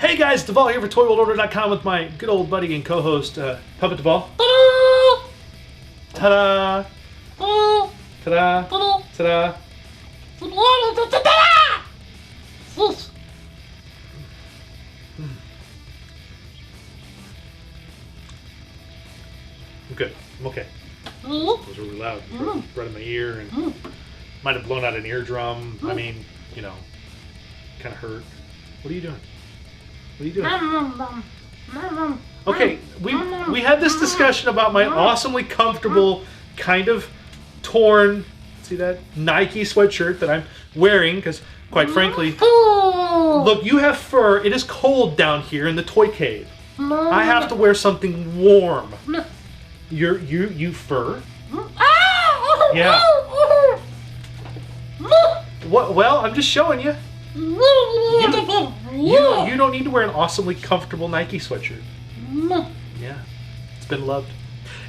Hey guys, Devall here for ToyWorldOrder.com with my good old buddy and co-host, Puppet Devall. Ta-da! Ta-da! Ta-da! I'm good. I'm okay. It was really loud. Right in my ear and might have blown out an eardrum. I mean, you know, kind of hurt. What are you doing? What are you doing? Okay, we had this discussion about my awesomely comfortable, kind of torn, see that, Nike sweatshirt that I'm wearing, because quite frankly, look, you have fur. It is cold down here in the toy cave. I have to wear something warm. You fur? Yeah. What? Well, I'm just showing you. You don't need to wear an awesomely comfortable Nike sweatshirt. Yeah, it's been loved.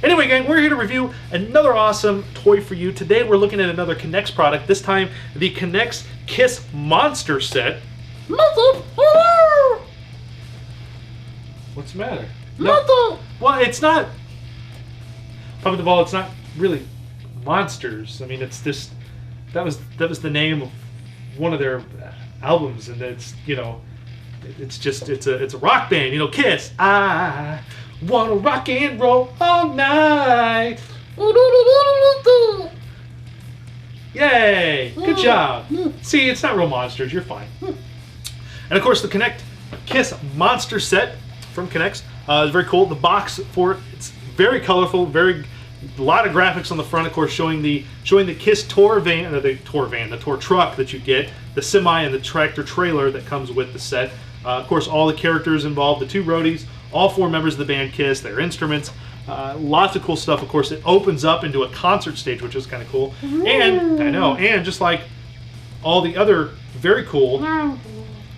Anyway, gang, we're here to review another awesome toy for you. Today we're looking at another NEX product, this time the NEX Kiss Monster set. What's the matter? No. Well, it's not, Puppet Devall, it's not really monsters. I mean, it's just, that was the name of one of their albums, and it's, you know, it's a rock band, you know, Kiss. I wanna rock and roll all night. Yay! Good job. See, it's not real monsters. You're fine. And of course, the Connect Kiss Monster set from NEX is very cool. The box for it, it's very colorful, a lot of graphics on the front, of course, showing the Kiss tour van, the tour truck that you get, the semi and the tractor trailer that comes with the set. Of course, all the characters involved, the 2 Roadies, all 4 members of the band Kiss, their instruments, lots of cool stuff. Of course, it opens up into a concert stage, which is kind of cool. And I know, and just like all the other very cool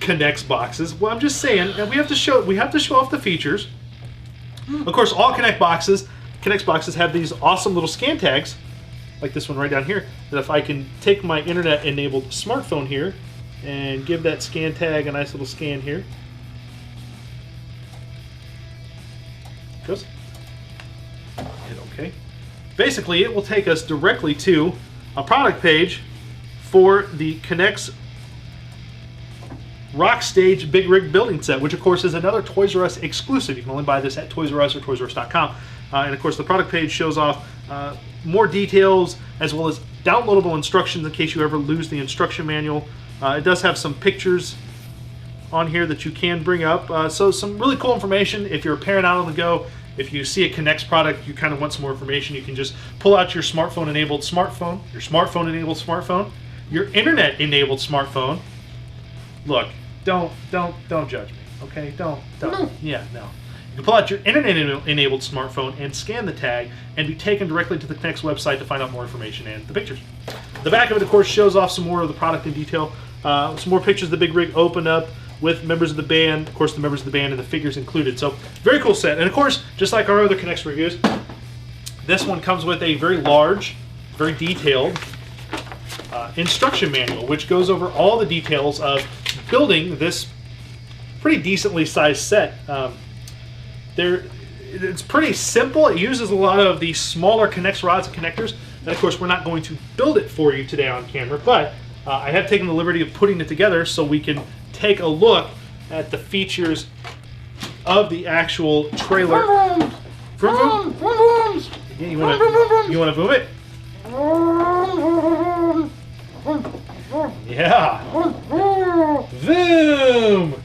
NEX boxes, well, I'm just saying, we have to show off the features. Of course, all NEX boxes have these awesome little scan tags, like this one right down here, that if I can take my internet-enabled smartphone here and give that scan tag a nice little scan here. Goes. Hit OK. Basically, it will take us directly to a product page for the NEX Rock Stage Big Rig Building Set, which of course is another Toys R Us exclusive. You can only buy this at Toys R Us or ToysRUs.com. And of course, the product page shows off more details as well as downloadable instructions in case you ever lose the instruction manual. It does have some pictures on here that you can bring up. So some really cool information. If you're a parent out on the go, if you see a NEX product, you kind of want some more information, you can just pull out your smartphone-enabled smartphone, your internet-enabled smartphone. Look, don't judge me, okay? Don't. No. Yeah, no. You can pull out your internet-enabled smartphone and scan the tag and be taken directly to the NEX website to find out more information and the pictures. The back of it, of course, shows off some more of the product in detail. Some more pictures of the big rig open up with members of the band, of course, the members of the band and the figures included. So, very cool set. And of course, just like our other NEX reviews, this one comes with a very large, very detailed instruction manual, which goes over all the details of building this pretty decently sized set. It's pretty simple. It uses a lot of the smaller NEX rods and connectors. And of course, we're not going to build it for you today on camera, but I have taken the liberty of putting it together so we can take a look at the features of the actual trailer. Vroom, vroom. Yeah, you want to boom it? Yeah. Boom.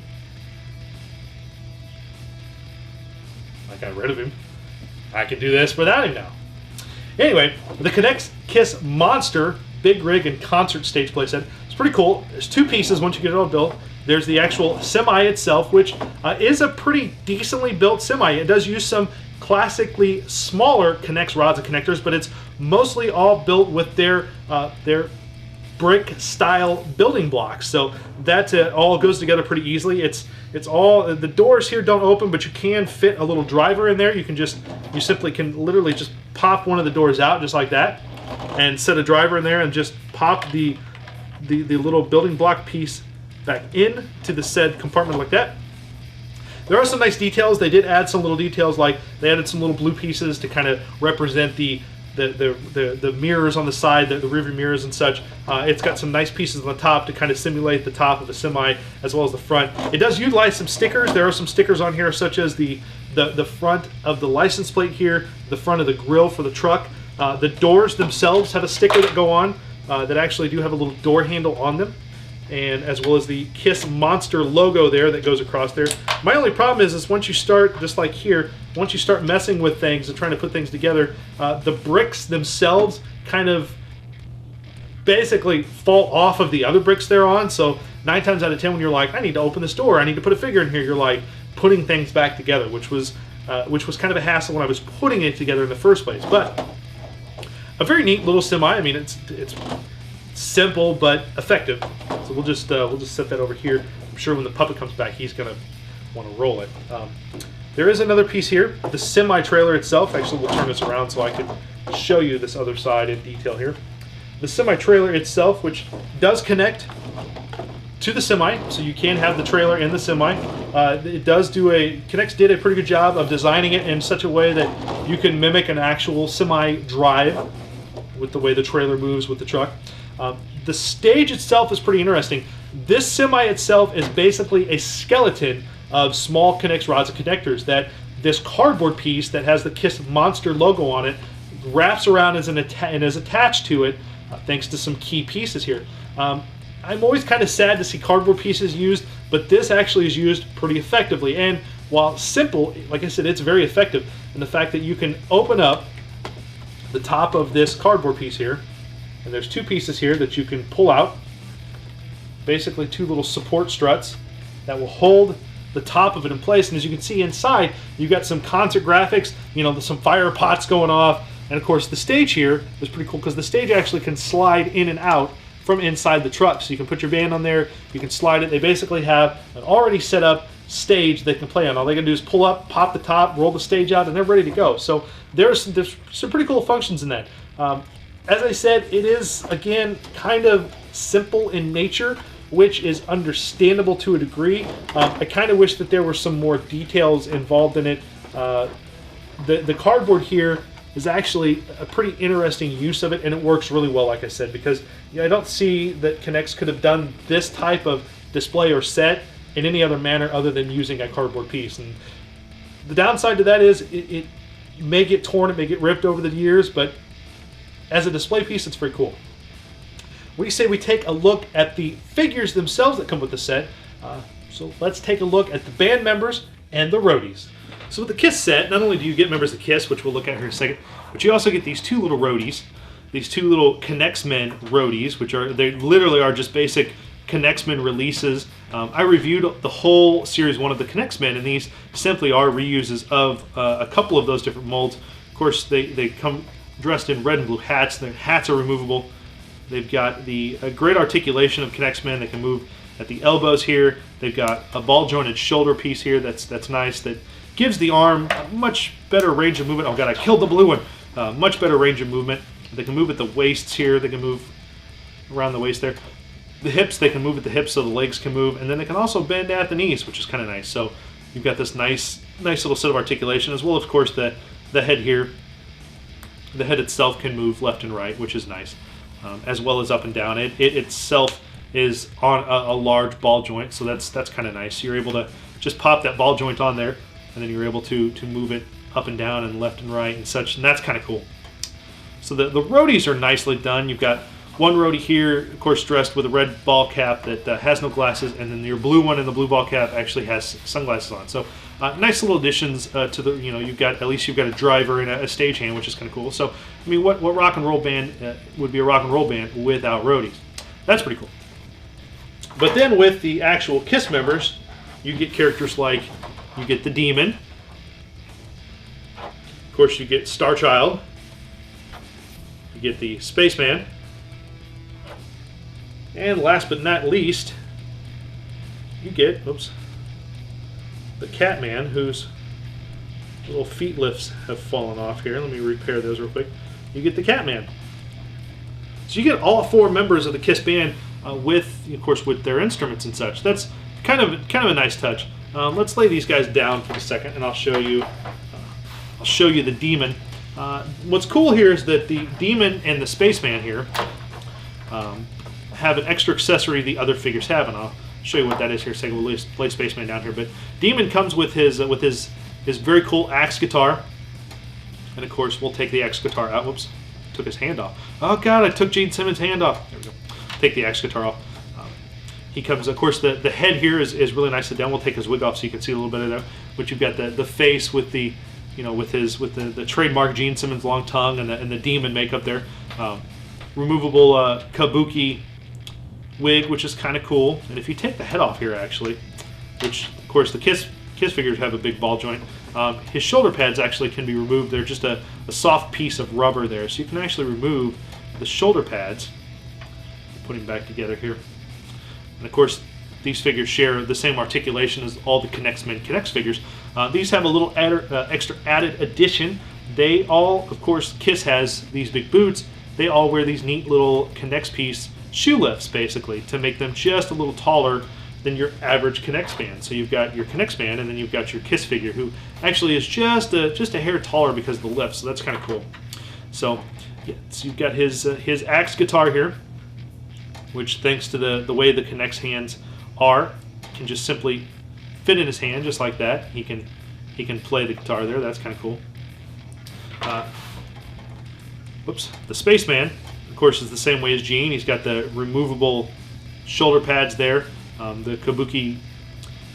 I got rid of him. I can do this without him now. Anyway, the NEX Kiss Monster Big Rig and Concert Stage playset. It's pretty cool. There's 2 pieces once you get it all built. There's the actual semi itself, which is a pretty decently built semi. It does use some classically smaller NEX rods and connectors, but it's mostly all built with their brick style building blocks. So that all goes together pretty easily. It's all, the doors here don't open, but you can fit a little driver in there. You simply can literally just pop one of the doors out just like that and set a driver in there and just pop the little building block piece back in to the said compartment like that. There are some nice details. They did add some little details, like they added some little blue pieces to kind of represent the mirrors on the side, the rearview mirrors and such. It's got some nice pieces on the top to kind of simulate the top of the semi as well as the front. It does utilize some stickers. There are some stickers on here, such as the front of the license plate here, the front of the grill for the truck. The doors themselves have a sticker that go on that actually do have a little door handle on them, and as well as the KISS Monster logo there that goes across there. My only problem is once you start, just like here, once you start messing with things and trying to put things together, the bricks themselves kind of basically fall off of the other bricks they're on. So 9 times out of 10 when you're like, I need to open this door, I need to put a figure in here, you're like putting things back together, which was kind of a hassle when I was putting it together in the first place. But a very neat little semi. I mean, it's simple but effective. So we'll just set that over here. I'm sure when the puppet comes back, he's gonna want to roll it. There is another piece here, the semi trailer itself. Actually, we'll turn this around so I can show you this other side in detail here. The semi trailer itself, which does connect to the semi, so you can have the trailer in the semi. It does do K'NEX did a pretty good job of designing it in such a way that you can mimic an actual semi drive with the way the trailer moves with the truck. The stage itself is pretty interesting. This semi itself is basically a skeleton of small K'NEX rods and connectors that this cardboard piece that has the KISS Monster logo on it wraps around and is attached to it thanks to some key pieces here. I'm always kind of sad to see cardboard pieces used, but this actually is used pretty effectively. And while simple, like I said, it's very effective in the fact that you can open up the top of this cardboard piece here, and there's 2 pieces here that you can pull out, basically 2 little support struts that will hold the top of it in place. And as you can see inside, you've got some concert graphics, you know, some fire pots going off, and of course the stage here is pretty cool because the stage actually can slide in and out from inside the truck. So you can put your band on there, you can slide it. They basically have an already set up stage they can play on. All they can do is pull up, pop the top, roll the stage out, and they're ready to go. So there's some pretty cool functions in that. As I said, it is, again, kind of simple in nature, which is understandable to a degree. I kind of wish that there were some more details involved in it. The cardboard here is actually a pretty interesting use of it, and it works really well, like I said, because I don't see that K'NEX could have done this type of display or set in any other manner other than using a cardboard piece. And the downside to that is it may get torn, it may get ripped over the years, but as a display piece, it's pretty cool. What do you say we take a look at the figures themselves that come with the set? So let's take a look at the band members and the Roadies. So with the KISS set, not only do you get members of KISS, which we'll look at here in a second, but you also get these 2 little Roadies, these 2 little K'NEX-Men Roadies, which they literally are just basic K'NEX-Men releases. I reviewed the whole Series 1 of the K'NEX-Men, and these simply are reuses of a couple of those different molds. Of course, they come dressed in red and blue hats. Their hats are removable. They've got the great articulation of K'NEX-Men. They can move at the elbows here. They've got a ball jointed shoulder piece here that's nice, that gives the arm a much better range of movement. Oh god, I killed the blue one. Much better range of movement. They can move at the waists here. They can move around the waist there. The hips, they can move at the hips so the legs can move, and then they can also bend at the knees, which is kind of nice. So you've got this nice little set of articulation, as well as, of course, the head here. The head itself can move left and right, which is nice, as well as up and down. It itself is on a large ball joint, so that's kind of nice. You're able to just pop that ball joint on there, and then you're able to move it up and down and left and right and such, and that's kind of cool. So the Roadies are nicely done. You've got one Roadie here, of course, dressed with a red ball cap that has no glasses, and then your blue one in the blue ball cap actually has sunglasses on. So nice little additions to the, at least you've got a driver and a stagehand, which is kind of cool. So, I mean, what rock and roll band would be a rock and roll band without Roadies? That's pretty cool. But then with the actual KISS members, you get characters like, you get the Demon. Of course, you get Starchild. You get the Spaceman. And last but not least, you get, the Catman, whose little feet lifts have fallen off here. Let me repair those real quick. You get the Catman. So you get all 4 members of the KISS band with, of course, with their instruments and such. That's kind of a nice touch. let's lay these guys down for a second, and I'll show you. I'll show you the demon. What's cool here is that the demon and the Spaceman here have an extra accessory the other figures have, and I'll show you what that is here. So we'll lay Spaceman down here. But Demon comes with his very cool axe guitar, and of course we'll take the axe guitar out. Whoops, took his hand off. Oh God, I took Gene Simmons' hand off. There we go. Take the axe guitar off. He comes, of course, the head here is really nicely done. We'll take his wig off so you can see a little bit of that. But you've got the face with the, you know, with the trademark Gene Simmons long tongue and the demon makeup there. Removable kabuki wig, which is kind of cool. And if you take the head off here, actually, which of course the Kiss figures have a big ball joint, his shoulder pads actually can be removed. They're just a soft piece of rubber there, so you can actually remove the shoulder pads. Put him back together here. And of course, these figures share the same articulation as all the K'NEX Men K'NEX figures. These have a little extra added addition. They all, of course, Kiss has these big boots. They all wear these neat little K'NEX piece shoe lifts, basically, to make them just a little taller than your average K'NEX band. So you've got your K'NEX band, and then you've got your Kiss figure, who actually is just a hair taller because of the lift. So that's kind of cool. So, yeah, so you've got his axe guitar here, which, thanks to the way the K'NEX hands are, can just simply fit in his hand just like that. He can play the guitar there. That's kind of cool. Whoops. The Spaceman, of course, is the same way as Gene. He's got the removable shoulder pads there. The kabuki,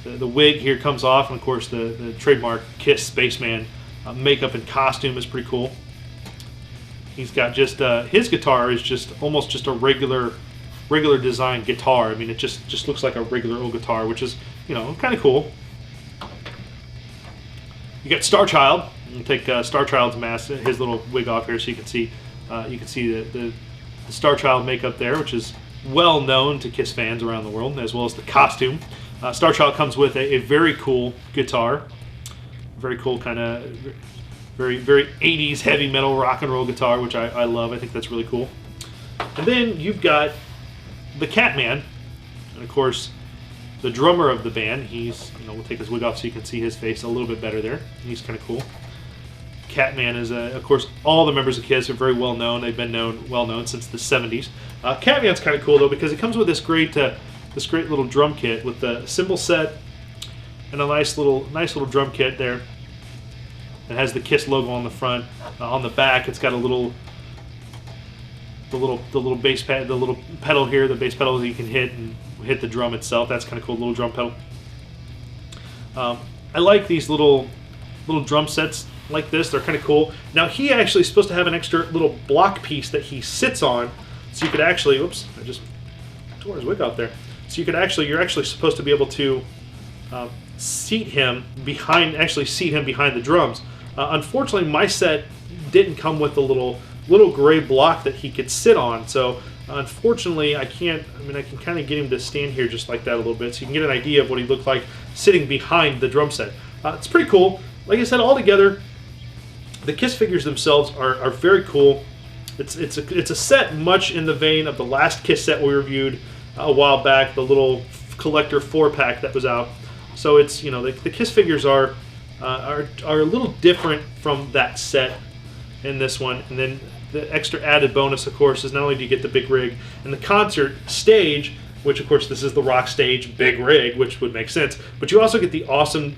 the wig here comes off, and of course the trademark Kiss Spaceman makeup and costume is pretty cool. He's got just his guitar is just almost just a regular design guitar. I mean, it just looks like a regular old guitar, which is, you know, kind of cool. You got Starchild. We'll take Starchild's mask, his little wig off here, so you can see the Starchild makeup there, which is well known to Kiss fans around the world, as well as the costume. Starchild comes with a very cool guitar, very cool kind of very 80s heavy metal rock and roll guitar, which I love. I think that's really cool. And then you've got the Catman, and of course the drummer of the band. He's, you know, we'll take his wig off so you can see his face a little bit better there. He's kind of cool. Catman is, of course, all the members of Kiss are very well known. They've been well known since the 70s. Catman's kind of cool though, because it comes with this great little drum kit with the cymbal set and a nice little drum kit there. It has the Kiss logo on the front. On the back, it's got a little bass pad, the little pedal here, the bass pedal that you can hit and hit the drum itself. That's kind of cool, little drum pedal. I like these little drum sets like this. They're kind of cool. Now he actually is supposed to have an extra little block piece that he sits on, so you could actually, oops, I just tore his wig out there. So you're actually supposed to be able to seat him behind the drums. Unfortunately, my set didn't come with a little gray block that he could sit on, so unfortunately I can kind of get him to stand here just like that a little bit, so you can get an idea of what he looked like sitting behind the drum set. It's pretty cool. Like I said, all together, the Kiss figures themselves are very cool. It's a set much in the vein of the last Kiss set we reviewed a while back, the little collector 4-pack that was out. So it's, you know, the Kiss figures are a little different from that set in this one. And then the extra added bonus, of course, is not only do you get the big rig and the concert stage, which of course this is the rock stage big rig, which would make sense, but you also get the awesome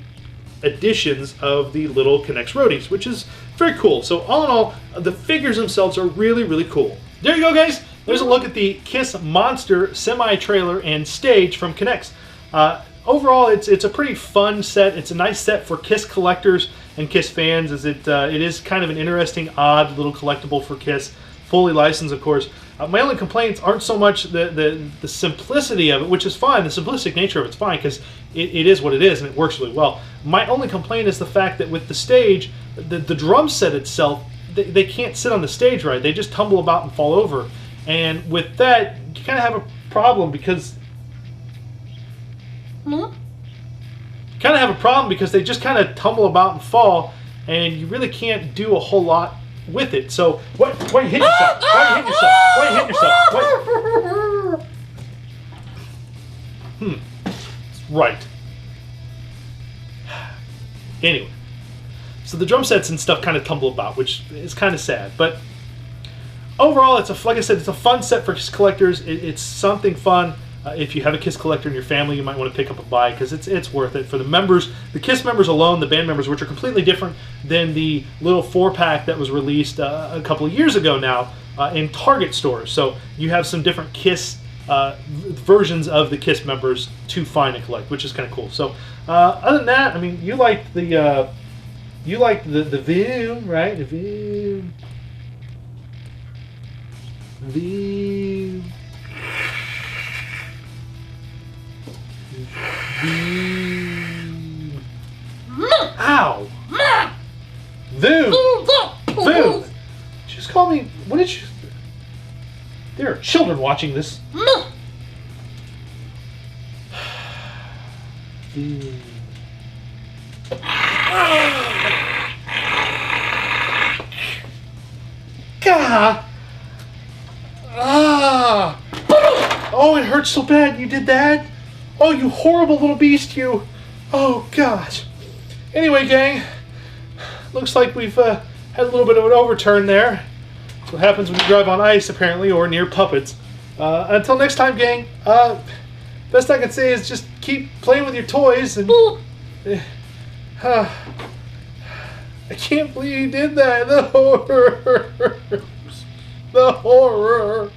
additions of the little K'NEX Roadies, which is very cool. So all in all, the figures themselves are really, really cool. There you go, guys. There's a look at the Kiss Monster semi-trailer and stage from K'NEX. Overall, it's a pretty fun set. It's a nice set for Kiss collectors and Kiss fans, as it is kind of an interesting, odd little collectible for Kiss, fully licensed, of course. My only complaints aren't so much the simplicity of it, which is fine. The simplistic nature of it's fine, because it is what it is and it works really well. My only complaint is the fact that with the stage, the drum set itself, they can't sit on the stage right. They just tumble about and fall over. And with that, you kind of have a problem, because they just kind of tumble about and fall, and you really can't do a whole lot with it. So why are you hitting yourself? Why are you hitting yourself? Why are you hitting yourself? Right. Anyway, so the drum sets and stuff kind of tumble about, which is kind of sad. But overall, it's like I said, it's a fun set for KISS collectors. It's something fun. If you have a KISS collector in your family, you might want to pick up a buy because it's worth it. For the members, the KISS members alone, the band members, which are completely different than the little 4-pack that was released a couple of years ago now in Target stores. So you have some different KISS versions of the KISS members to find and collect, which is kind of cool. So other than that, I mean, you liked the view, right? The view. View. Ow! Voo! Voo! Just call me. What did you? There are children watching this. God! Ah! Oh, it hurts so bad. You did that? Oh, you horrible little beast, you. Oh, gosh. Anyway, gang, looks like we've had a little bit of an overturn there. That's what happens when you drive on ice, apparently, or near puppets. Until next time, gang, best I can say is just keep playing with your toys. And I can't believe you did that. The horror. The horror.